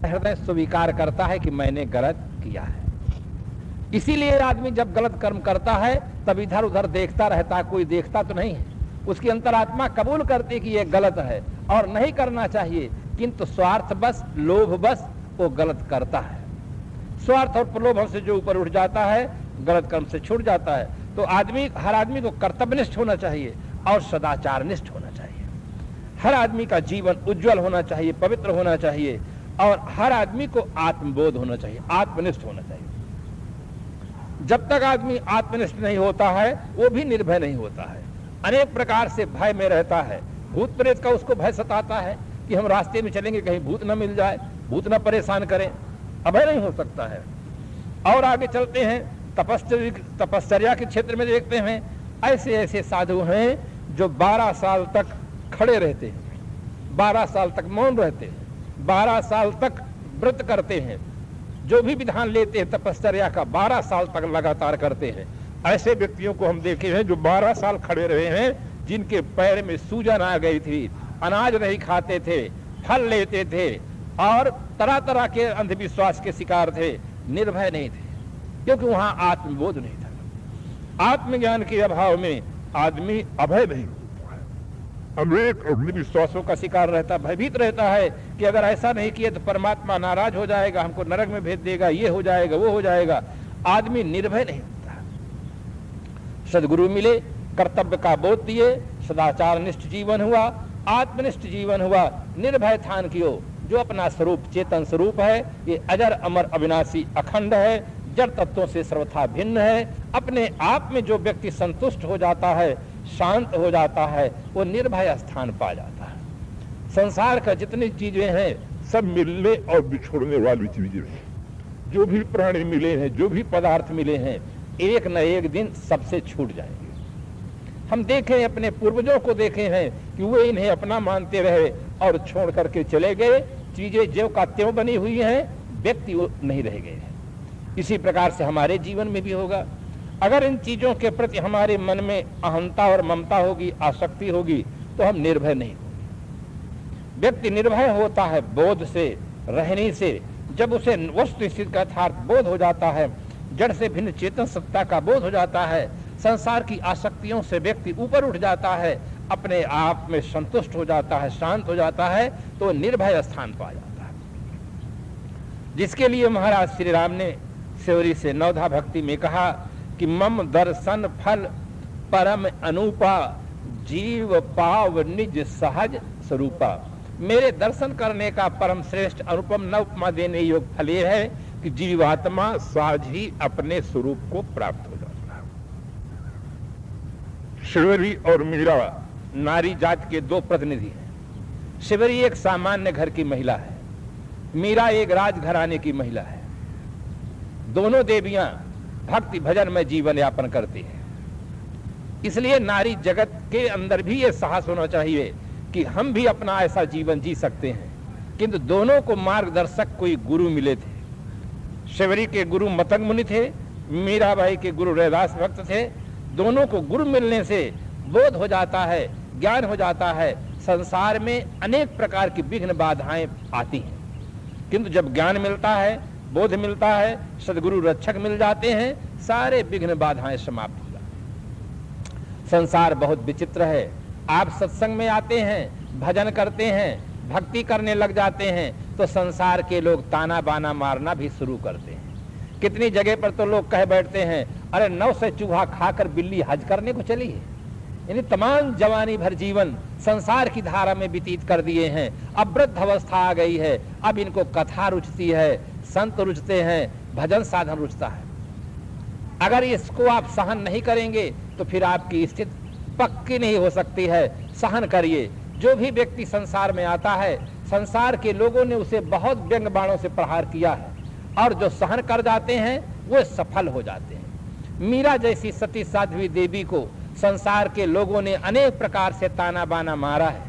हृदय स्वीकार करता है कि मैंने गलत किया है। इसीलिए आदमी जब गलत कर्म करता है तब इधर उधर देखता रहता है, कोई देखता तो नहीं है। उसकी अंतरात्मा कबूल करती कि ये गलत है और नहीं करना चाहिए, किंतु स्वार्थ बस, लोभ बस वो गलत करता है। स्वार्थ और प्रलोभन से जो ऊपर उठ जाता है, गलत कर्म से छूट जाता है। तो हर आदमी को कर्तव्यनिष्ठ होना चाहिए और सदाचारनिष्ठ होना चाहिए। हर आदमी का जीवन उज्जवल होना चाहिए, पवित्र होना चाहिए और हर आदमी को आत्मबोध होना चाहिए, आत्मनिष्ठ होना चाहिए। जब तक आदमी आत्मनिष्ठ नहीं होता है वो भी निर्भय नहीं होता है, अनेक प्रकार से भय में रहता है। भूत प्रेत का उसको भय सताता है कि हम रास्ते में चलेंगे कहीं भूत न मिल जाए, भूत न परेशान करें, अभय नहीं हो सकता है। और आगे चलते हैं तपश्चर्या के क्षेत्र में देखते हैं, ऐसे ऐसे साधु हैं जो 12 साल तक खड़े रहते हैं, 12 साल तक मौन रहते हैं, 12 साल तक व्रत करते हैं, जो भी विधान लेते हैं तपश्चर्या का 12 साल तक लगातार करते हैं। ऐसे व्यक्तियों को हम देखे हैं जो 12 साल खड़े रहे हैं, जिनके पैर में सूजन आ गई थी, अनाज नहीं खाते थे, फल लेते थे और तरह तरह के अंधविश्वास के शिकार थे, निर्भय नहीं थे, क्योंकि वहां आत्मबोध नहीं था। आत्मज्ञान के अभाव में आदमी अभय नहीं होता है, अनेक अंधविश्वासों का शिकार रहता, भयभीत रहता है कि अगर ऐसा नहीं किए तो परमात्मा नाराज हो जाएगा, हमको नरक में भेज देगा, ये हो जाएगा, वो हो जाएगा। आदमी निर्भय नहीं होता। सदगुरु मिले, कर्तव्य का बोध दिए, सदाचार निष्ठ जीवन हुआ, आत्मनिष्ठ जीवन हुआ, निर्भय ध्यान कियो, जो अपना स्वरूप चेतन स्वरूप है, ये अजर अमर अविनाशी अखंड है, जड़ तत्वों से सर्वथा भिन्न है। अपने आप में जो व्यक्ति संतुष्ट हो जाता है, शांत हो जाता है, वो निर्भय स्थान पा जाता है। संसार का जितनी चीजें हैं सब मिलने और बिछोड़ने वाली चीजें हैं। जो भी प्राणी मिले हैं, जो भी पदार्थ मिले हैं, एक न एक दिन सबसे छूट जाएंगे। हम देखें, अपने पूर्वजों को देखे हैं कि वे इन्हें अपना मानते रहे और छोड़ करके चले गए। चीजें ज्यों का त्यों बनी हुई हैं, व्यक्ति वो नहीं रह गए। इसी प्रकार से हमारे जीवन में भी होगा। अगर इन चीजों के प्रति हमारे मन में अहंता और ममता होगी, आसक्ति होगी, तो हम निर्भय नहीं होंगे। व्यक्ति निर्भय होता है बोध से, रहने से। जब उसे वस्तु स्थिति का यथार्थ बोध हो जाता है, जड़ से भिन्न चेतन सत्ता का बोध हो जाता है, संसार की आसक्तियों से व्यक्ति ऊपर उठ जाता है, अपने आप में संतुष्ट हो जाता है, शांत हो जाता है, तो निर्भय स्थान पा जाता है। जिसके लिए महाराज श्री राम ने सेवरी से नवधा भक्ति में कहा कि मम दर्शन फल परम अनूपा, जीव पाव निज सहज स्वरूपा। मेरे दर्शन करने का परम श्रेष्ठ अनुपम न उपमा देने योग फल ये है कि जीवात्मा सहज ही अपने स्वरूप को प्राप्त हो जाता है। शिवरी और मीरा नारी जाति के दो प्रतिनिधि हैं। शिवरी एक सामान्य घर की महिला है, मीरा एक राजघराने की महिला है। दोनों देवियां भक्ति भजन में जीवन यापन करती हैं। इसलिए नारी जगत के अंदर भी ये साहस होना चाहिए कि हम भी अपना ऐसा जीवन जी सकते हैं। किंतु दोनों को मार्गदर्शक कोई गुरु मिले थे। शिवरी के गुरु मतंग मुनि थे, मीराबाई के गुरु रैदास भक्त थे। दोनों को गुरु मिलने से बोध हो जाता है, ज्ञान हो जाता है। संसार में अनेक प्रकार की विघ्न बाधाएं आती हैं, किंतु जब ज्ञान मिलता है, बोध मिलता है, सदगुरु रक्षक मिल जाते हैं, सारे विघ्न बाधाएं समाप्त हो जाती हैं। संसार बहुत विचित्र है। आप सत्संग में आते हैं, भजन करते हैं, भक्ति करने लग जाते हैं, तो संसार के लोग ताना बाना मारना भी शुरू करते हैं। कितनी जगह पर तो लोग कह बैठते हैं, अरे 9 से चूहा खाकर बिल्ली हज करने को चली है। यानी तमाम जवानी भर जीवन संसार की धारा में व्यतीत कर दिए हैं। अब वृद्ध अवस्था आ गई है, अब इनको कथा रुचती है, संत रुचते हैं, भजन साधन रुचता है। अगर इसको आप सहन नहीं करेंगे तो फिर आपकी स्थिति पक्की नहीं हो सकती है। सहन करिए। जो भी व्यक्ति संसार में आता है, संसार के लोगों ने उसे बहुत व्यंग बाणों से प्रहार किया है, और जो सहन कर जाते हैं वो सफल हो जाते हैं। मीरा जैसी सती साध्वी देवी को संसार के लोगों ने अनेक प्रकार से ताना बाना मारा है,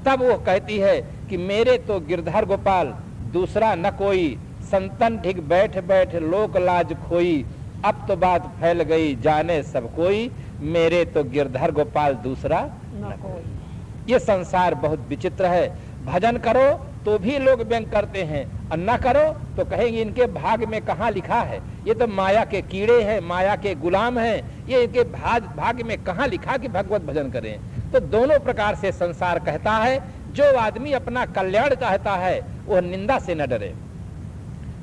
तब वो कहती है कि मेरे तो गिरधर गोपाल दूसरा न कोई, संतन ढिग बैठ बैठ लोक लाज खोई, अब तो बात फैल गई जाने सब कोई, मेरे तो गिरधर गोपाल दूसरा न कोई। ये संसार बहुत विचित्र है। भजन करो, तो भी लोग व्यंग करते हैं, और न करो तो कहेंगे इनके भाग में कहाँ लिखा है, ये तो माया के कीड़े हैं, माया के गुलाम हैं, ये इनके भाग्य में कहाँ लिखा कि भगवत भजन करें। तो दोनों प्रकार से संसार कहता है, जो आदमी अपना कल्याण चाहता है वह निंदा से न डरे।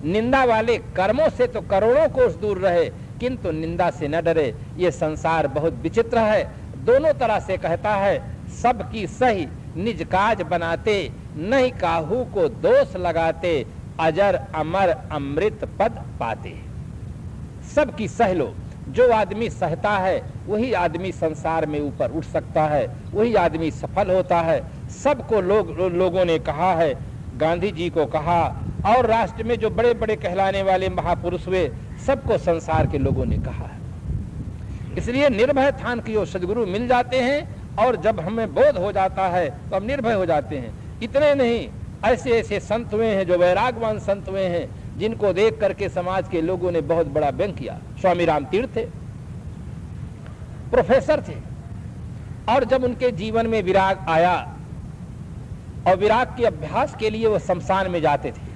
निंदा वाले कर्मों से तो करोड़ों कोस दूर रहे, किंतु निंदा से न डरे। ये संसार बहुत विचित्र है, दोनों तरह से कहता है, सबकी सही निज काज बनाते, नहीं काहू को दोष लगाते, अजर अमर अमृत पद पाते। सबकी सह लो, जो आदमी सहता है वही आदमी संसार में ऊपर उठ सकता है, वही आदमी सफल होता है। सबको लोगों ने कहा है, गांधी जी को कहा, और राष्ट्र में जो बड़े बड़े कहलाने वाले महापुरुष हुए, सबको संसार के लोगों ने कहा है। इसलिए निर्भय थान की ओर सदगुरु मिल जाते हैं, और जब हमें बोध हो जाता है तो हम निर्भय हो जाते हैं। इतने नहीं, ऐसे ऐसे संत हुए हैं जो वैरागवान संत हुए हैं, जिनको देख करके समाज के लोगों ने बहुत बड़ा व्यंग किया। स्वामी राम तीर्थ थे, प्रोफेसर थे, और जब उनके जीवन में विराग आया और विराग के अभ्यास के लिए वो शमशान में जाते थे।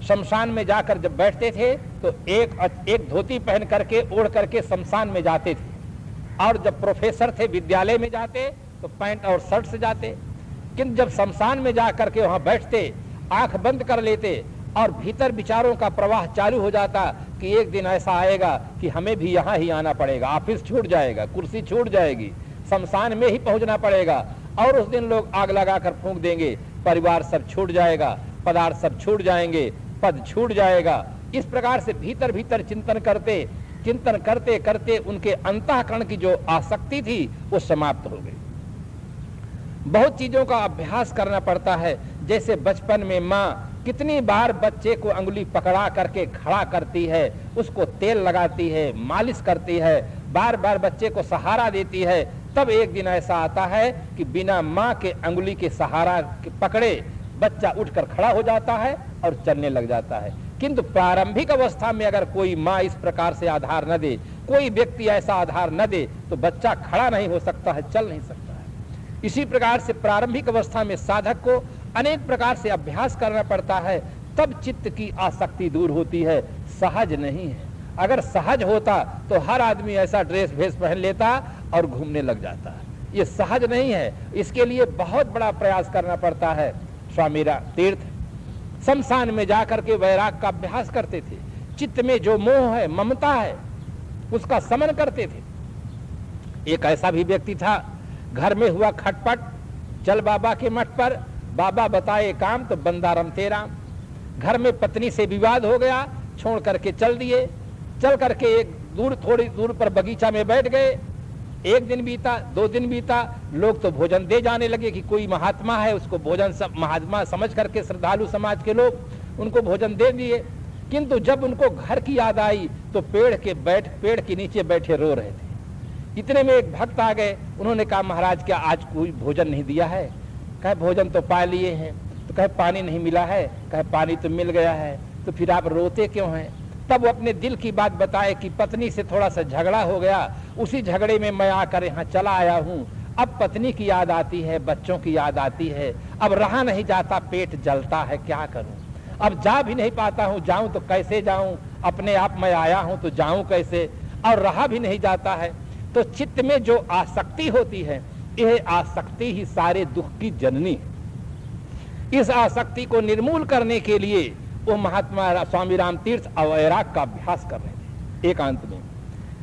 शमशान में जाकर जब बैठते थे तो एक धोती पहन करके ओढ़ करके शमशान में जाते थे, और जब प्रोफेसर थे विद्यालय में जाते तो पैंट और शर्ट से जाते। किंतु जब शमशान में जा करके वहां बैठते, आंख बंद कर लेते, और भीतर विचारों का प्रवाह चालू हो जाता कि एक दिन ऐसा आएगा कि हमें भी यहाँ ही आना पड़ेगा, ऑफिस छूट जाएगा, कुर्सी छूट जाएगी, शमशान में ही पहुंचना पड़ेगा, और उस दिन लोग आग लगाकर फूंक देंगे, परिवार सब छूट जाएगा, पदार्थ सब छूट जाएंगे, पद छूट जाएगा। इस प्रकार से भीतर भीतर चिंतन करते करते उनके अंतःकरण की जो आसक्ति थी वो समाप्त हो गई। बहुत चीजों का अभ्यास करना पड़ता है। जैसे बचपन में माँ कितनी बार बच्चे को अंगुली पकड़ा करके खड़ा करती है, उसको तेल लगाती है, मालिश करती है, बार बार बच्चे को सहारा देती है, तब एक दिन ऐसा आता है कि बिना माँ के अंगुली के सहारा पकड़े बच्चा उठकर खड़ा हो जाता है और चलने लग जाता है। किंतु प्रारंभिक अवस्था में अगर कोई माँ इस प्रकार से आधार न दे, कोई व्यक्ति ऐसा आधार न दे, तो बच्चा खड़ा नहीं हो सकता है, चल नहीं सकता है। इसी प्रकार से प्रारंभिक अवस्था में साधक को अनेक प्रकार से अभ्यास करना पड़ता है, तब चित्त की आसक्ति दूर होती है। सहज नहीं है। अगर सहज होता तो हर आदमी ऐसा ड्रेस भेस पहन लेता और घूमने लग जाता है। ये सहज नहीं है, इसके लिए बहुत बड़ा प्रयास करना पड़ता है। स्वामी तीर्थ शमशान में जाकर के वैराग का अभ्यास करते थे। चित्त में जो मोह है, ममता है, उसका समन करते थे। एक ऐसा भी व्यक्ति था, घर में हुआ खटपट, चल बाबा के मठ पर, बाबा बताए काम तो बंदा रमते राम। घर में पत्नी से विवाद हो गया, छोड़ करके चल दिए। चल करके थोड़ी दूर पर बगीचा में बैठ गए। एक दिन बीता, 2 दिन बीता, लोग तो भोजन दे जाने लगे कि कोई महात्मा है, उसको भोजन महात्मा समझ करके श्रद्धालु समाज के लोग उनको भोजन दे दिए। किंतु जब उनको घर की याद आई तो पेड़ के नीचे बैठे रो रहे थे। इतने में एक भक्त आ गए, उन्होंने कहा महाराज क्या आज कोई भोजन नहीं दिया है? कहे भोजन तो पा लिए हैं। तो कहे पानी नहीं मिला है? कहे पानी तो मिल गया है। तो फिर आप रोते क्यों हैं? तब वो अपने दिल की बात बताए कि पत्नी से थोड़ा सा झगड़ा हो गया, उसी झगड़े में मैं आकर यहाँ चला आया हूँ। अब पत्नी की याद आती है, बच्चों की याद आती है, अब रहा नहीं जाता, पेट जलता है, क्या करूँ? अब जा भी नहीं पाता हूँ, जाऊँ तो कैसे जाऊँ? अपने आप मैं आया हूँ तो जाऊँ कैसे? और रहा भी नहीं जाता है। तो चित्त में जो आसक्ति होती है, यह आसक्ति ही सारे दुख की जननी है। इस आसक्ति को निर्मूल करने के लिए वो महात्मा स्वामी राम तीर्थ वैराग का अभ्यास कर रहे थे। एकांत में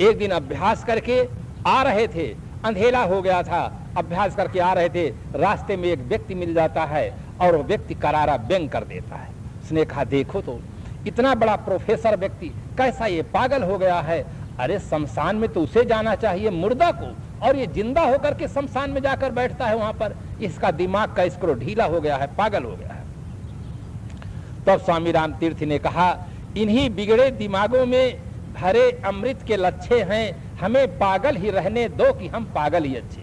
एक दिन अभ्यास करके आ रहे थे, अंधेरा हो गया था, अभ्यास करके आ रहे थे, रास्ते में एक व्यक्ति मिल जाता है और वो व्यक्ति करारा व्यंग कर देता है। उसने कहा देखो तो इतना बड़ा प्रोफेसर व्यक्ति कैसा ये पागल हो गया है। अरे शमशान में तो उसे जाना चाहिए मुर्दा को, और ये जिंदा होकर के शमशान में जाकर बैठता है वहां पर। इसका दिमाग का इसको ढीला हो गया है, पागल हो गया है। तब स्वामी राम तीर्थ ने कहा इन्हीं बिगड़े दिमागों में भरे अमृत के लच्छे हैं, हमें पागल ही रहने दो कि हम पागल ही अच्छे।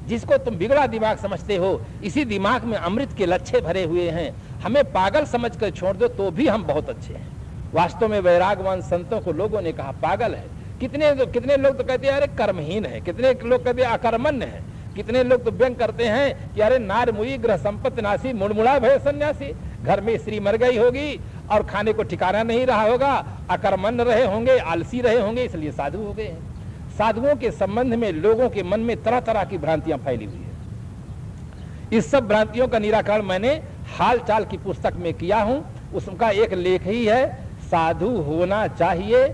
जिसको तुम बिगड़ा दिमाग समझते हो, इसी दिमाग में अमृत के लच्छे भरे हुए हैं, हमें पागल समझकर छोड़ दो तो भी हम बहुत अच्छे हैं। वास्तव में वैरागवान संतों को लोगों ने कहा पागल है। कितने लोग तो कहते हैं अरे कर्महीन है, कितने लोग कहते हैं अकर्मण्य है। कितने लोग तो व्यंग करते हैं कि अरे नार मुई ग्रह संपत्ति नासी मुड़मुड़ा भय सन्यासी, घर में स्त्री मर गई होगी और खाने को ठिकाना नहीं रहा होगा, अकर्मण्य रहे होंगे, आलसी रहे होंगे, इसलिए साधु हो गए हैं। साधुओं के संबंध में लोगों के मन में तरह तरह की भ्रांतियां फैली हुई है। इस सब भ्रांतियों का निराकरण मैंने हाल चाल की पुस्तक में किया हूं। उसका एक लेख ही है, साधु होना चाहिए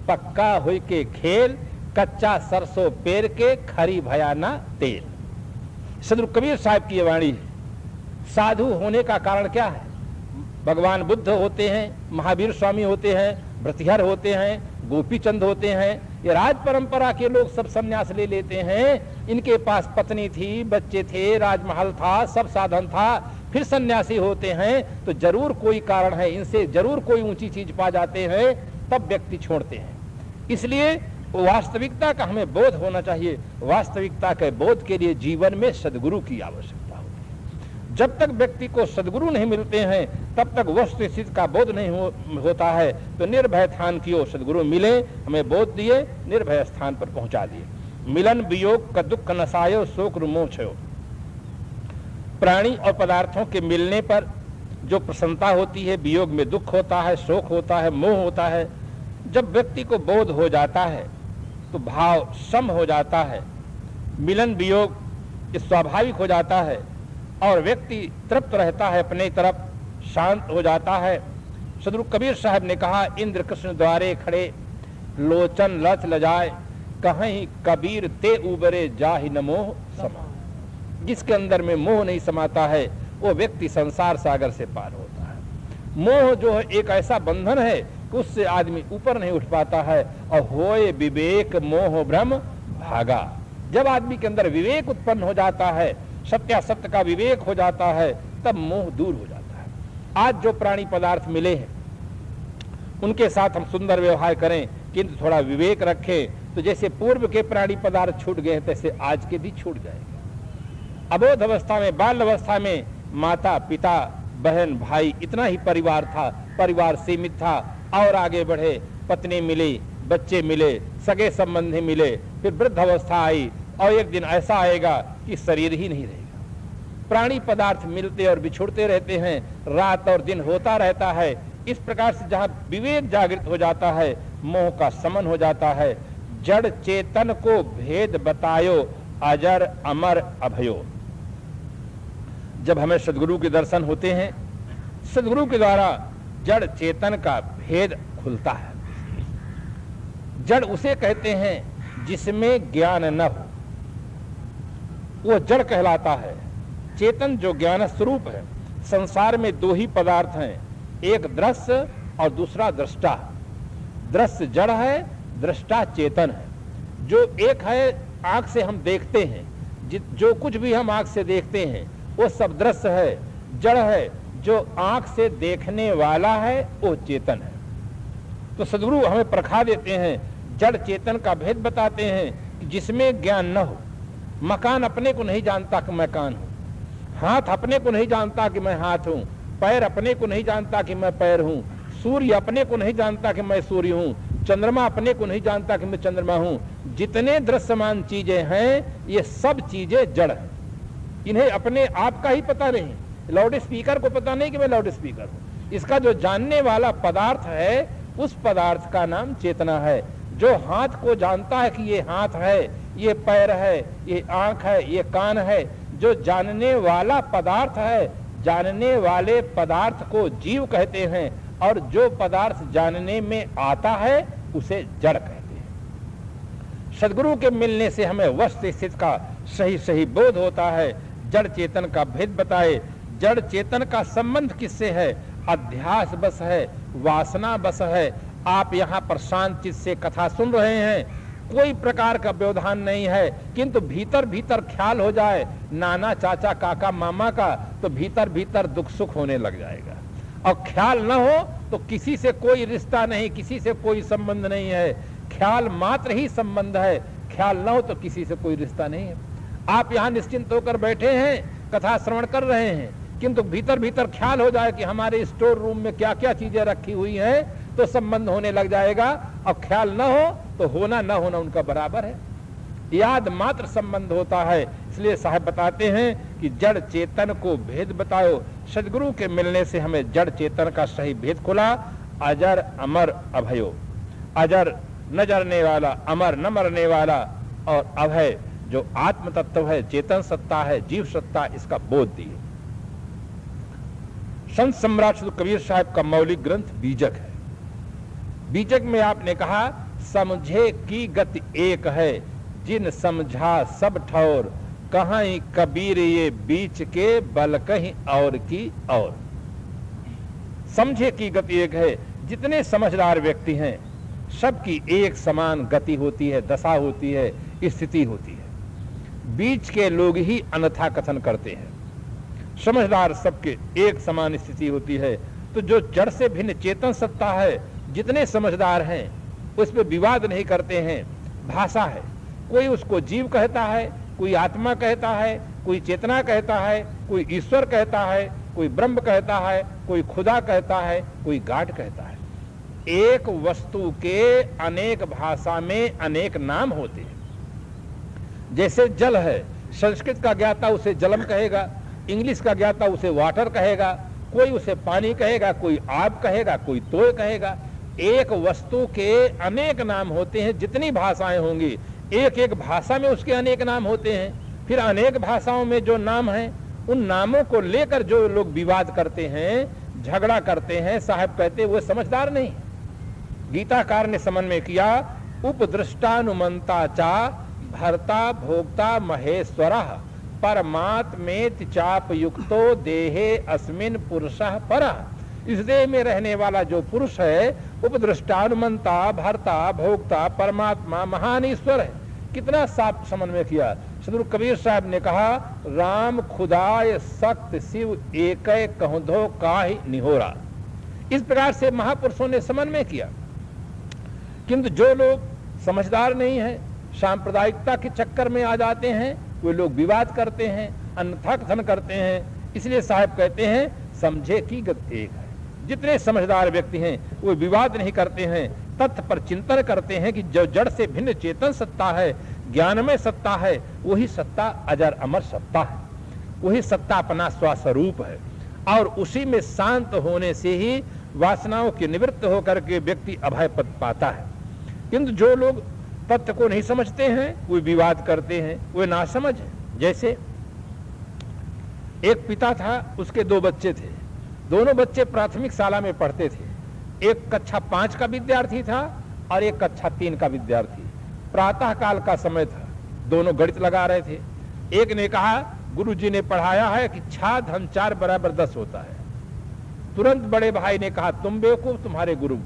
पक्का होय के खेल, कच्चा सरसों पेर के खरी भयाना तेल। सदगुरु कबीर साहब की ये वाणी है। साधु होने का कारण क्या है? भगवान बुद्ध होते हैं, महावीर स्वामी होते हैं, भृतिहर होते हैं, गोपीचंद होते हैं, ये राज परंपरा के लोग सब संन्यास ले लेते हैं। इनके पास पत्नी थी, बच्चे थे, राजमहल था, सब साधन था, फिर सन्यासी होते हैं तो जरूर कोई कारण है, इनसे जरूर कोई ऊंची चीज पा जाते हैं, तब व्यक्ति छोड़ते हैं। इसलिए वास्तविकता का हमें बोध होना चाहिए। वास्तविकता के बोध के लिए जीवन में सद्गुरु की आवश्यकता होती है। जब तक व्यक्ति को सद्गुरु नहीं मिलते हैं तब तक वस्तु स्थिति का बोध नहीं होता है। तो निर्भय स्थान की ओर सद्गुरु मिले, हमें बोध दिए, निर्भय स्थान पर पहुंचा दिए। मिलन वियोग का दुख नसायो शोक रुमोछयो। प्राणी और पदार्थों के मिलने पर जो प्रसन्नता होती है, वियोग में दुख होता है, शोक होता है, मोह होता है। जब व्यक्ति को बोध हो जाता है तो भाव सम हो जाता है, मिलन वियोग स्वाभाविक हो जाता है और व्यक्ति तृप्त रहता है, अपने तरफ शांत हो जाता है। सदगुरु कबीर साहब ने कहा, इंद्र कृष्ण द्वारे खड़े लोचन लच लजाए, कहीं कबीर ते उबरे जाहि न मोह समा। जिसके अंदर में मोह नहीं समाता है वो व्यक्ति संसार सागर से पार होता है। मोह जो है एक ऐसा बंधन है कि उससे आदमी ऊपर नहीं उठ पाता है। और होए विवेक मोह भ्रम भागा। जब आदमी के अंदर विवेक उत्पन्न हो जाता है, सत्यासत्य का विवेक हो जाता है, तब मोह दूर हो जाता है। आज जो प्राणी पदार्थ मिले हैं उनके साथ हम सुंदर व्यवहार करें, किंतु थोड़ा विवेक रखें तो जैसे पूर्व के प्राणी पदार्थ छूट गए तैसे आज के भी छूट जाएंगे। अबोध अवस्था में, बाल अवस्था में माता पिता बहन भाई इतना ही परिवार था, परिवार सीमित था। और आगे बढ़े, पत्नी मिली, बच्चे मिले, सगे संबंधी मिले, फिर वृद्ध अवस्था आई और एक दिन ऐसा आएगा कि शरीर ही नहीं रहेगा। प्राणी पदार्थ मिलते और बिछुड़ते रहते हैं, रात और दिन होता रहता है। इस प्रकार से जहाँ विवेक जागृत हो जाता है, मोह का शमन हो जाता है। जड़ चेतन को भेद बतायो, अजर अमर अभयो। जब हमें सद्गुरु के दर्शन होते हैं, सद्गुरु के द्वारा जड़ चेतन का भेद खुलता है। जड़ उसे कहते हैं जिसमें ज्ञान न हो, वो जड़ कहलाता है। चेतन जो ज्ञान स्वरूप है। संसार में दो ही पदार्थ हैं, एक दृश्य और दूसरा दृष्टा। दृश्य जड़ है, दृष्टा चेतन है। जो एक है आंख से हम देखते हैं, जो कुछ भी हम आंख से देखते हैं वो सब दृश्य है, जड़ है। जो आंख से देखने वाला है वो चेतन है। तो सद्गुरु हमें परखा देते हैं, जड़ चेतन का भेद बताते हैं कि जिसमें ज्ञान न हो। मकान अपने को नहीं जानता कि मैं कान हूं, हाथ अपने को नहीं जानता कि मैं हाथ हूं, पैर अपने को नहीं जानता कि मैं पैर हूं, सूर्य अपने को नहीं जानता कि मैं सूर्य हूं, चंद्रमा अपने को नहीं जानता कि मैं चंद्रमा हूं। जितने दृश्यमान चीजें हैं ये सब चीजें जड़ हैं। इन्हें अपने आप का ही पता नहीं। लाउड स्पीकर को पता नहीं कि मैं लाउड स्पीकर हूं। इसका जो जानने वाला पदार्थ है उस पदार्थ का नाम चेतना है। जो हाथ को जानता है कि ये हाथ है, ये पैर है, ये आंख है, ये कान है, जो जानने वाला पदार्थ है, जानने वाले पदार्थ को जीव कहते हैं। और जो पदार्थ जानने में आता है उसे जड़ कहते हैं। सद्गुरु के मिलने से हमें वस्तु स्थिति का सही सही बोध होता है। जड़ चेतन का भेद बताए। जड़ चेतन का संबंध किससे है? अध्यास बस है, वासना बस है। आप यहाँ पर शांत चित्त से कथा सुन रहे हैं, कोई प्रकार का व्यवधान नहीं है, किंतु भीतर भीतर ख्याल हो जाए नाना चाचा काका मामा का, तो भीतर भीतर दुख सुख होने लग जाएगा। और ख्याल न हो तो किसी से कोई रिश्ता नहीं, किसी से कोई संबंध नहीं है। ख्याल मात्र ही संबंध है, ख्याल न हो तो किसी से कोई रिश्ता नहीं है। आप यहाँ निश्चिंत होकर बैठे हैं, कथा श्रवण कर रहे हैं, किंतु भीतर भीतर ख्याल हो जाए कि हमारे स्टोर रूम में क्या क्या चीजें रखी हुई हैं, तो संबंध होने लग जाएगा। और ख्याल न हो तो होना न होना उनका बराबर है। याद मात्र संबंध होता है। इसलिए साहब बताते हैं कि जड़ चेतन को भेद बताओ। सदगुरु के मिलने से हमें जड़ चेतन का सही भेद खुला। अजर अमर अभयो, अजर न जरने वाला, अमर न मरने वाला, और अभय जो आत्म तत्व है, चेतन सत्ता है, जीव सत्ता, इसका बोध दिए। संत सम्राट श्री कबीर साहब का मौलिक ग्रंथ बीजक है। बीजक में आपने कहा समझे की गति एक है, जिन समझा सब ठौर, कहीं कबीर ये बीच के बल कहीं और की और। समझे की गति एक है, जितने समझदार व्यक्ति हैं सबकी एक समान गति होती है, दशा होती है, स्थिति होती है। बीच के लोग ही अन्यथा कथन करते हैं। समझदार सबके एक समान स्थिति होती है। तो जो जड़ से भिन्न चेतन सत्ता है, जितने समझदार हैं उस पर विवाद नहीं करते हैं। भाषा है, कोई उसको जीव कहता है, कोई आत्मा कहता है, कोई चेतना कहता है, कोई ईश्वर कहता है, कोई ब्रह्म कहता है, कोई खुदा कहता है, कोई गाड कहता है। एक वस्तु के अनेक भाषा में अनेक नाम होते हैं। जैसे जल है, संस्कृत का ज्ञाता उसे जलम कहेगा, इंग्लिश का ज्ञाता उसे वाटर कहेगा, कोई उसे पानी कहेगा, कोई आब कहेगा, कोई तोय कहेगा। एक वस्तु के अनेक नाम होते हैं। जितनी भाषाएं होंगी, एक एक भाषा में उसके अनेक नाम होते हैं। फिर अनेक भाषाओं में जो नाम हैं, उन नामों को लेकर जो लोग विवाद करते हैं, झगड़ा करते हैं, साहब कहते हैं वो समझदार नहीं। गीताकार ने समन्वय किया, उपदृष्टानुमंता चा भर्ता भोक्ता महेश्वरः परमात्मेति चाप युक्तो देहे अस्मिन पुरुषः परः। इस देह में रहने वाला जो पुरुष है, उपदृष्टानुमंता, भर्ता, भोक्ता, परमात्मा, महान ईश्वर है। कितना साफ समन्वय किया। सदगुरु कबीर साहब ने कहा, राम खुदाय सक्त शिव एकै कहधो काहि निहोरा। इस प्रकार से महापुरुषों ने समन्वय किया। किंतु जो लोग समझदार नहीं है, सांप्रदायिकता के चक्कर में आ जाते हैं, वे लोग विवाद करते हैं, अन्यथा कथन करते हैं। इसलिए साहब कहते हैं समझे की गति एक है। जितने समझदार व्यक्ति हैं वो विवाद नहीं करते हैं, तथ्य पर चिंतन करते हैं कि जो जड़ से भिन्न चेतन सत्ता है, ज्ञानमय सत्ता है, वही सत्ता अजर अमर सत्ता है, वही सत्ता अपना स्वस्वरूप है। और उसी में शांत होने से ही वासनाओं के निवृत्त होकर के व्यक्ति अभय पद पाता है। किंतु जो लोग तथ्य को नहीं समझते हैं, वे विवाद करते हैं, वे नासमझ हैं। जैसे एक पिता था, उसके दो बच्चे थे। दोनों बच्चे प्राथमिक शाला में पढ़ते थे। एक कक्षा 5 का विद्यार्थी था और एक कक्षा 3 का विद्यार्थी। प्रातः काल का समय था, दोनों गणित लगा रहे थे। एक ने कहा, गुरुजी ने पढ़ाया है कि 6 धन 4 बराबर 10 होता है। तुरंत बड़े भाई ने कहा, तुम बेवकूफ, तुम्हारे गुरु।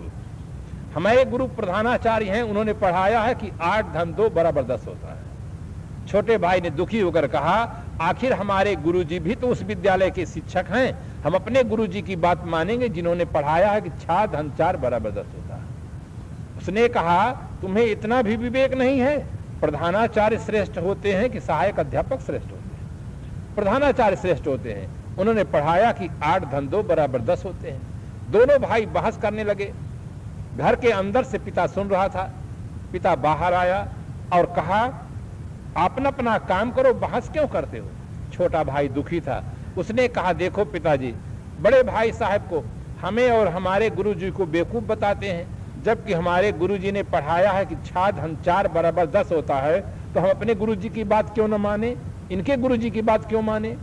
हमारे गुरु प्रधानाचार्य हैं, उन्होंने पढ़ाया है कि 8 धन 2 बराबर 10 होता है। छोटे भाई ने दुखी होकर कहा, आखिर हमारे गुरुजी भी तो उस विद्यालय के शिक्षक हैं, हम अपने गुरुजी की बात मानेंगे जिन्होंने पढ़ाया है कि 6 धन 4 बराबर 10 होता है। उसने कहा, तुम्हें इतना भी विवेक नहीं है? प्रधानाचार्य श्रेष्ठ होते हैं कि सहायक अध्यापक श्रेष्ठ होते हैं? प्रधानाचार्य श्रेष्ठ होते हैं। उन्होंने पढ़ाया कि 8 धन 2 बराबर 10 होते हैं। दोनों भाई बहस करने लगे। घर के अंदर से पिता सुन रहा था। पिता बाहर आया और कहा, अपना अपना काम करो, बहस क्यों करते हो? छोटा भाई दुखी था। उसने कहा, देखो पिताजी, बड़े भाई साहब को, हमें और हमारे गुरुजी को बेवकूफ बताते हैं, जबकि हमारे गुरुजी ने पढ़ाया है कि 6 धन 4 बराबर 10 होता है, तो हम अपने गुरुजी की बात क्यों न माने, इनके गुरुजी की बात क्यों माने?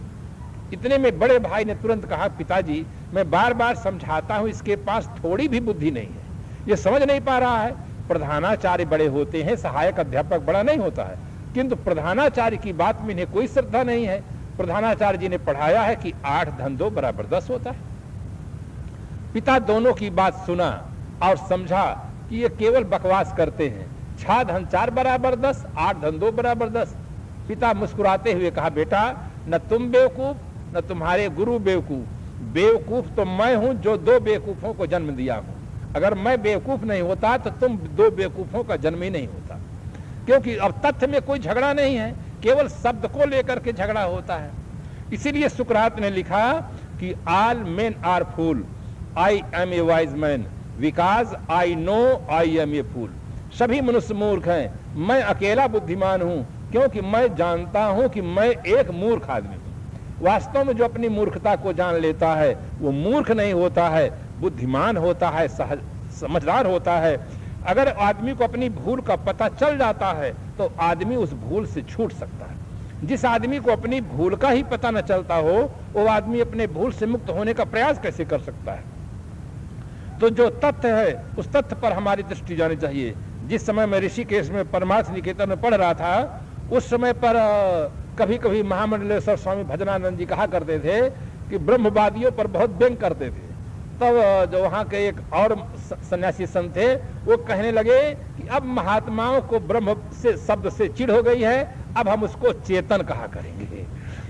इतने में बड़े भाई ने तुरंत कहा, पिताजी मैं बार बार समझाता हूं, इसके पास थोड़ी भी बुद्धि नहीं है, ये समझ नहीं पा रहा है। प्रधानाचार्य बड़े होते हैं, सहायक अध्यापक बड़ा नहीं होता है, किंतु प्रधानाचार्य की बात में इन्हें कोई श्रद्धा नहीं है। प्रधानाचार्य जी ने पढ़ाया है कि 8 धन 2 बराबर 10 होता है। पिता दोनों की बात सुना और समझा कि ये केवल बकवास करते हैं। 6 धन 4 बराबर 10, 8 धन 2 बराबर 10। पिता मुस्कुराते हुए कहा, बेटा न तुम बेवकूफ न तुम्हारे गुरु बेवकूफ, बेवकूफ तो मैं हूं जो 2 बेवकूफों को जन्म दिया हूं। अगर मैं बेवकूफ नहीं होता तो तुम 2 बेवकूफों का जन्म ही नहीं होता। क्योंकि अब तथ्य में कोई झगड़ा नहीं है, केवल शब्द को लेकर के झगड़ा होता है। इसीलिए सुकरात ने लिखा कि all men are fool, I am a wise man, because I know I am a fool. सभी मनुष्य मूर्ख हैं, मैं अकेला बुद्धिमान हूं, क्योंकि मैं जानता हूं कि मैं एक मूर्ख आदमी हूं। वास्तव में जो अपनी मूर्खता को जान लेता है वो मूर्ख नहीं होता है, बुद्धिमान होता है, समझदार होता है। अगर आदमी को अपनी भूल का पता चल जाता है तो आदमी उस भूल से छूट सकता है। जिस आदमी को अपनी भूल का ही पता न चलता हो वो आदमी अपने भूल से मुक्त होने का प्रयास कैसे कर सकता है। तो जो तथ्य है उस तथ्य पर हमारी दृष्टि जानी चाहिए। जिस समय मैं ऋषिकेश में परमार्थ निकेतन में पढ़ रहा था उस समय पर कभी कभी महामंडलेश्वर स्वामी भजनानंद जी कहा करते थे कि ब्रह्मवादियों पर बहुत व्यंग करते थे। तब जो वहाँ के एक और सन्यासी संत थे वो कहने लगे कि अब महात्माओं को ब्रह्म से शब्द से चिढ़ हो गई है, अब हम उसको चेतन कहा करेंगे।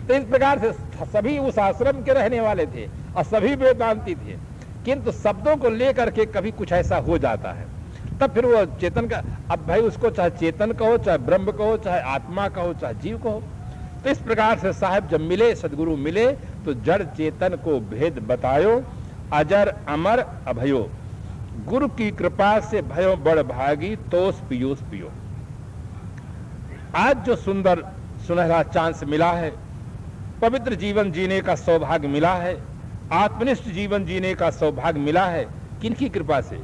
तो इस प्रकार से सभी उस आश्रम के रहने वाले थे और सभी वेदांती थे, किंतु शब्दों को लेकर के कभी कुछ ऐसा हो जाता है तब फिर वो चेतन का, अब भाई उसको चाहे चेतन कहो, चाहे ब्रह्म कहो, चाहे आत्मा कहो, चाहे जीव कहो। तो इस प्रकार से साहब जब मिले, सदगुरु मिले तो जड़ चेतन को भेद बतायो, अजर अमर अभयो, गुरु की कृपा से भयो बड़ भागी, तोस पियोस पियो। आज जो सुंदर सुनहरा चांस मिला है, पवित्र जीवन जीने का सौभाग्य मिला है, आत्मनिष्ठ जीवन जीने का सौभाग्य मिला है, किनकी कृपा से?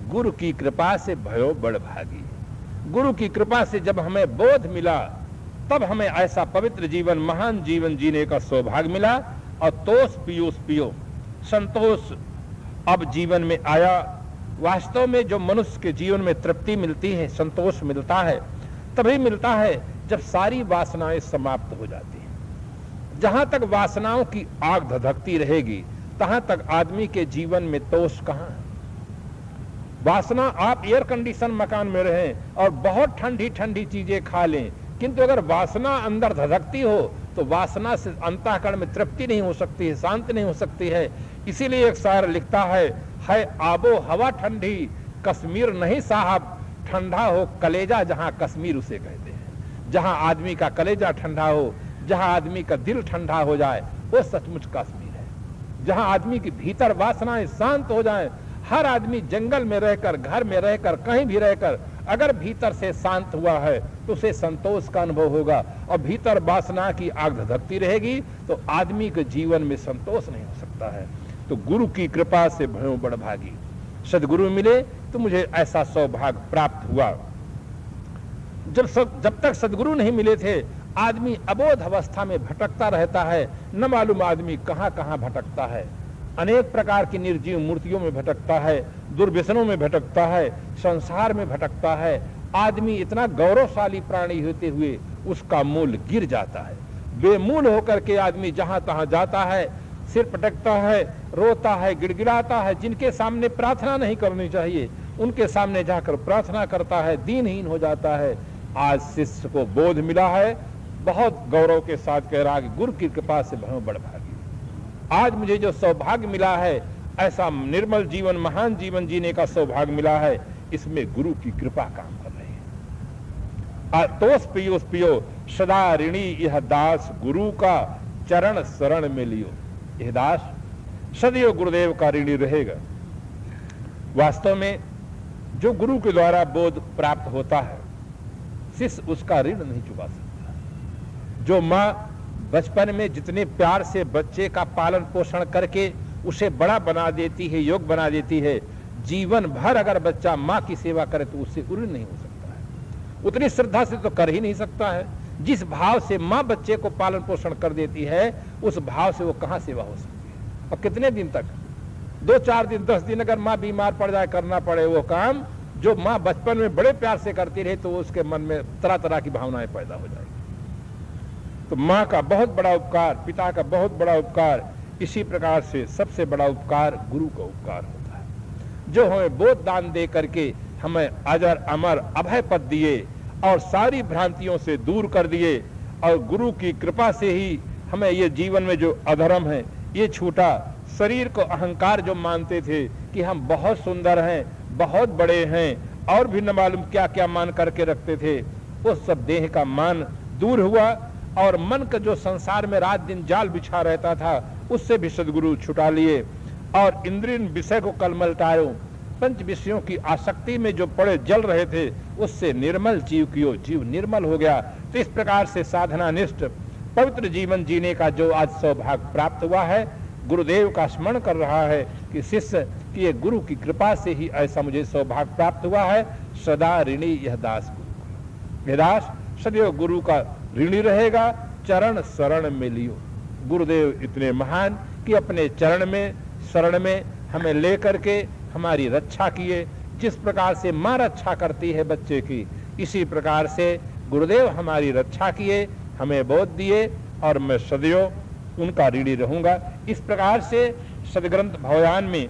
गुरु की कृपा से भयो बड़ भागी। गुरु की कृपा से जब हमें बोध मिला तब हमें ऐसा पवित्र जीवन, महान जीवन जीने का सौभाग्य मिला। और तोस पियोस पियो, संतोष अब जीवन में आया। वास्तव में जो मनुष्य के जीवन में तृप्ति मिलती है, संतोष मिलता है, तभी मिलता है जब सारी वासनाएं समाप्त हो जाती हैं। जहां तक वासनाओं की आग धधकती रहेगी तहां तक आदमी के जीवन में तोष कहां है। वासना, आप एयर कंडीशन मकान में रहें और बहुत ठंडी ठंडी चीजें खा लें, किंतु अगर वासना अंदर धधकती हो तो वासना से अंतःकरण में तृप्ति नहीं हो सकती है, शांति नहीं हो सकती है। इसीलिए एक शायर लिखता है आबो हवा ठंडी, कश्मीर नहीं साहब, ठंडा हो कलेजा जहां कश्मीर उसे कहते हैं। जहां आदमी का कलेजा ठंडा हो, जहां आदमी का दिल ठंडा हो जाए वो सचमुच कश्मीर है। जहां आदमी की भीतर वासनाएं शांत हो जाएं। हर आदमी जंगल में रहकर, घर में रहकर, कहीं भी रहकर अगर भीतर से शांत हुआ है तो उसे संतोष का अनुभव होगा। और भीतर वासना की आग धधकती रहेगी तो आदमी के जीवन में संतोष नहीं हो सकता है। तो गुरु की कृपा से भयो बड़ भागी। सदगुरु मिले तो मुझे ऐसा सौभाग्य प्राप्त हुआ। जब तक सदगुरु नहीं मिले थे आदमी अबोध अवस्था में भटकता रहता है, न मालूम आदमी कहां कहां भटकता है। अनेक प्रकार की निर्जीव मूर्तियों में भटकता है, दुर्व्यसनों में भटकता है, संसार में भटकता है। आदमी इतना गौरवशाली प्राणी होते हुए उसका मूल गिर जाता है। बेमूल होकर के आदमी जहां तहां जाता है, सिर पटकता है, रोता है, गिड़गिड़ाता है। जिनके सामने प्रार्थना नहीं करनी चाहिए उनके सामने जाकर प्रार्थना करता है, दीनहीन हो जाता है। आज शिष्य को बोध मिला है, बहुत गौरव के साथ कह रहा कि गुरु की कृपा से भयो बड़ भागी। आज मुझे जो सौभाग्य मिला है, ऐसा निर्मल जीवन, महान जीवन जीने का सौभाग्य मिला है, इसमें गुरु की कृपा काम कर रही है। तोस पियोस पियो, सदा ऋणी यह दास, गुरु का चरण शरण में लियो। यह दास सदैव गुरुदेव का ऋणी रहेगा। वास्तव में जो गुरु के द्वारा बोध प्राप्त होता है, शिष्य उसका ऋण नहीं चुका सकता। जो माँ बचपन में जितने प्यार से बच्चे का पालन पोषण करके उसे बड़ा बना देती है, योग बना देती है, जीवन भर अगर बच्चा माँ की सेवा करे तो उससे ऋण नहीं हो सकता है। उतनी श्रद्धा से तो कर ही नहीं सकता है। जिस भाव से माँ बच्चे को पालन पोषण कर देती है उस भाव से वो कहाँ सेवा हो सकती है। और कितने दिन तक, 2-4 दिन 10 दिन अगर माँ बीमार पड़ जाए, करना पड़े वो काम जो माँ बचपन में बड़े प्यार से करती रहे तो उसके मन में तरह तरह की भावनाएं पैदा हो जाएगी। तो माँ का बहुत बड़ा उपकार, पिता का बहुत बड़ा उपकार, इसी प्रकार से सबसे बड़ा उपकार गुरु का उपकार होता है, जो हमें बोध दान दे करके हमें अजर अमर अभय पद दिए और सारी भ्रांतियों से दूर कर दिए। और गुरु की कृपा से ही हमें ये जीवन में जो अधर्म है ये छूटा। शरीर को अहंकार जो मानते थे कि हम बहुत सुंदर हैं, बहुत बड़े हैं और भी न मालूम क्या क्या मान करके रखते थे, उस सब देह का मान दूर हुआ। और मन का जो संसार में रात दिन जाल बिछा रहता था उससे भी सदगुरु छुटा लिए और इंद्रिय विषय को कलमलटायो। पंच विषयों की आसक्ति में जो पड़े जल रहे थे उससे निर्मल जीव कियो, जीव निर्मल हो गया। तो इस प्रकार से साधनानिष्ठ पवित्र जीवन जीने का जो आज सौभाग्य प्राप्त हुआ है, गुरुदेव का स्मरण कर रहा है कि शिष्य की ये गुरु की कृपा से ही ऐसा मुझे सौभाग्य प्राप्त हुआ है। सदा ऋणी यह दास गुरु, यह दास सदैव गुरु का ऋणी रहेगा। चरण शरण में लियो, गुरुदेव इतने महान कि अपने चरण में शरण में हमें लेकर के हमारी रक्षा किए। जिस प्रकार से माँ रक्षा करती है बच्चे की, इसी प्रकार से गुरुदेव हमारी रक्षा किए, हमें बोध दिए और मैं सदैव उनका ऋणी रहूंगा। इस प्रकार से सदग्रंथ भवयान में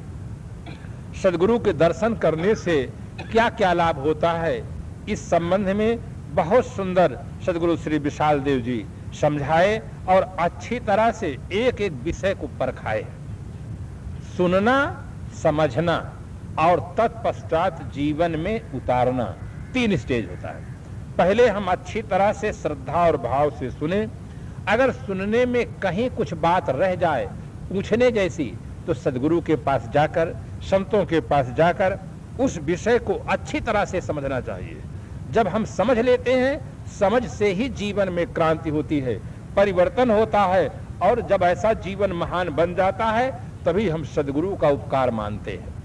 सदगुरु के दर्शन करने से क्या क्या लाभ होता है, इस संबंध में बहुत सुंदर सदगुरु श्री विशाल देव जी समझाए और अच्छी तरह से एक एक विषय को परखाए। सुनना, समझना और तत्पश्चात जीवन में उतारना, 3 स्टेज होता है। पहले हम अच्छी तरह से श्रद्धा और भाव से सुने। अगर सुनने में कहीं कुछ बात रह जाए पूछने जैसी, तो सदगुरु के पास जाकर, संतों के पास जाकर उस विषय को अच्छी तरह से समझना चाहिए। जब हम समझ लेते हैं, समझ से ही जीवन में क्रांति होती है, परिवर्तन होता है। और जब ऐसा जीवन महान बन जाता है, तभी हम सदगुरु का उपकार मानते हैं।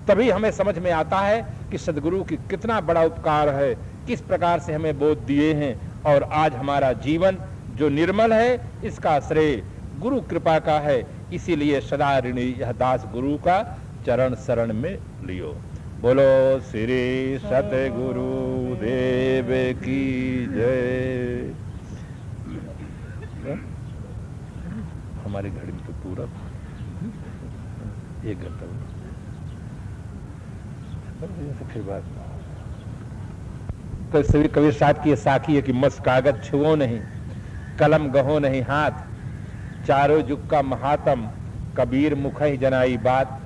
तभी हमें समझ में आता है कि सदगुरु की कितना बड़ा उपकार है, किस प्रकार से हमें बोध दिए हैं। और आज हमारा जीवन जो निर्मल है, इसका श्रेय गुरु कृपा का है। इसीलिए सदा ऋणी यह दास गुरु का चरण शरण में लियो। बोलो श्री सतगुरु देव की जय। हमारी घड़ी में तो पूरा 1 घंटा फिर बात। तो सभी कबीर साहब की साखी है कि मस कागज छुओ नहीं, कलम गहो नहीं हाथ, चारों जुग का महात्म कबीर मुख ही जनाई बात।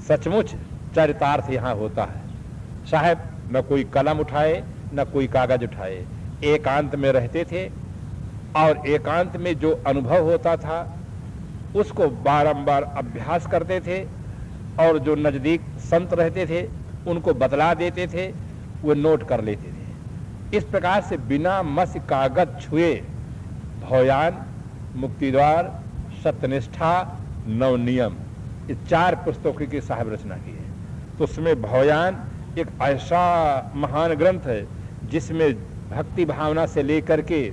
सचमुच चरितार्थ यहाँ होता है। साहब न कोई कलम उठाए न कोई कागज उठाए, एकांत में रहते थे और एकांत में जो अनुभव होता था उसको बारंबार अभ्यास करते थे। और जो नजदीक संत रहते थे उनको बतला देते थे, वो नोट कर लेते थे। इस प्रकार से बिना मस कागज छुए भवयान, मुक्तिद्वार, सत्यनिष्ठा, नवनियम, ये 4 पुस्तकों की साहब रचना की है। तो उसमें भवयान एक ऐसा महान ग्रंथ है जिसमें भक्ति भावना से लेकर के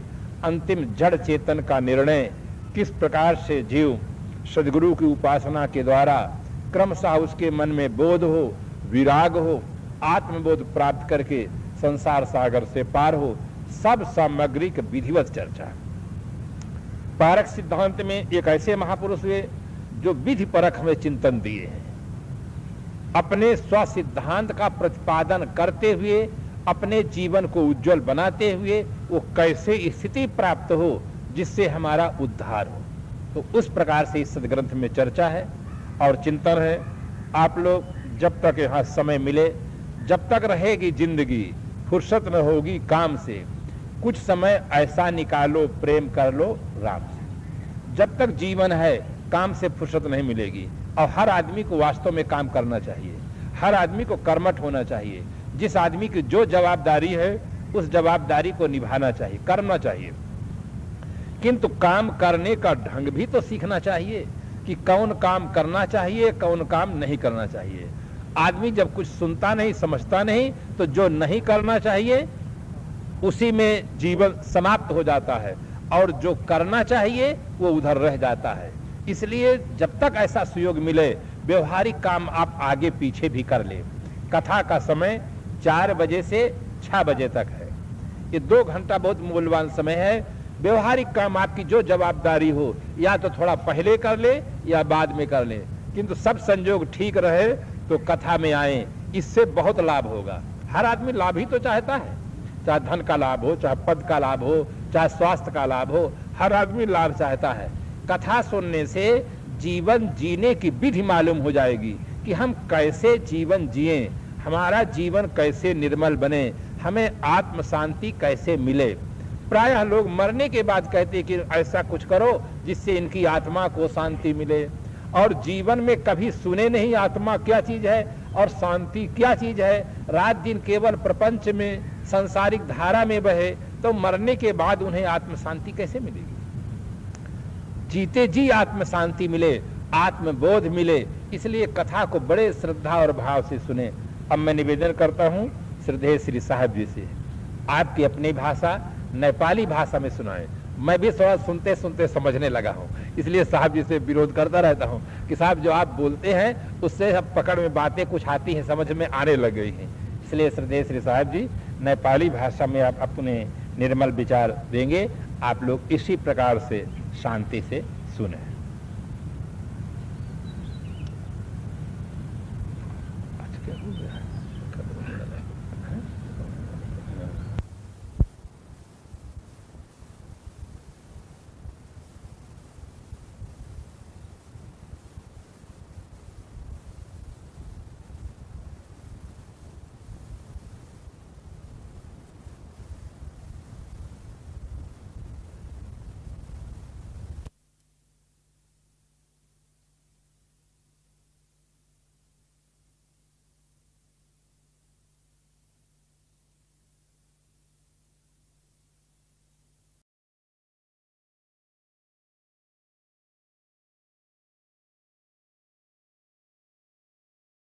अंतिम जड़ चेतन का निर्णय, किस प्रकार से जीव सदगुरु की उपासना के द्वारा क्रमशः उसके मन में बोध हो, विराग हो, आत्मबोध प्राप्त करके संसार सागर से पार हो, सब सामग्री की विधिवत चर्चा। पारक सिद्धांत में एक ऐसे महापुरुष हुए जो विधि परख में चिंतन दिए हैं। अपने स्व सिद्धांत का प्रतिपादन करते हुए, अपने जीवन को उज्जवल बनाते हुए वो कैसे स्थिति प्राप्त हो जिससे हमारा उद्धार हो। तो उस प्रकार से इस सदग्रंथ में चर्चा है और चिंतन है। आप लोग जब तक यहाँ समय मिले, जब तक रहेगी जिंदगी, फुर्सत न होगी काम से, कुछ समय ऐसा निकालो, प्रेम कर लो राम से। जब तक जीवन है काम से फुर्सत नहीं मिलेगी। और हर आदमी को वास्तव में काम करना चाहिए, हर आदमी को कर्मठ होना चाहिए। जिस आदमी की जो जवाबदारी है उस जवाबदारी को निभाना चाहिए, करना चाहिए। किंतु काम करने का ढंग भी तो सीखना चाहिए कि कौन काम करना चाहिए, कौन काम नहीं करना चाहिए। आदमी जब कुछ सुनता नहीं, समझता नहीं, तो जो नहीं करना चाहिए उसी में जीवन समाप्त हो जाता है और जो करना चाहिए वो उधर रह जाता है। इसलिए जब तक ऐसा सुयोग मिले, व्यवहारिक काम आप आगे पीछे भी कर ले। कथा का समय 4 बजे से 6 बजे तक है। ये 2 घंटा बहुत मूल्यवान समय है। व्यवहारिक काम आपकी जो जवाबदारी हो, या तो थोड़ा पहले कर ले या बाद में कर ले, किंतु सब संयोग ठीक रहे तो कथा में आए, इससे बहुत लाभ होगा। हर आदमी लाभ ही तो चाहता है, चाहे धन का लाभ हो, चाहे पद का लाभ हो, चाहे स्वास्थ्य का लाभ हो, हर आदमी लाभ चाहता है। कथा सुनने से जीवन जीने की विधि मालूम हो जाएगी कि हम कैसे जीवन जिए, हमारा जीवन कैसे निर्मल बने, हमें आत्म शांति कैसे मिले। प्रायः लोग मरने के बाद कहते कि ऐसा कुछ करो जिससे इनकी आत्मा को शांति मिले, और जीवन में कभी सुने नहीं आत्मा क्या चीज है और शांति क्या चीज है। रात दिन केवल प्रपंच में, सांसारिक धारा में बहे, तो मरने के बाद उन्हें आत्म शांति कैसे मिलेगी? जीते जी आत्म शांति मिले, आत्मबोध मिले, इसलिए कथा को बड़े श्रद्धा और भाव से सुने। अब मैं निवेदन करता हूं श्रद्धेय श्री साहब जी से, आपकी अपनी भाषा नेपाली भाषा में सुनाएं। मैं भी थोड़ा सुनते सुनते समझने लगा हूं, इसलिए साहब जी से विरोध करता रहता हूं कि साहब जो आप बोलते हैं उससे अब पकड़ में बातें कुछ आती हैं, समझ में आने लग गई हैं। इसलिए श्रद्धेय श्री साहब जी नेपाली भाषा में आप अपने निर्मल विचार देंगे। आप लोग इसी प्रकार से शांति से सुने। आज क्या हो गया?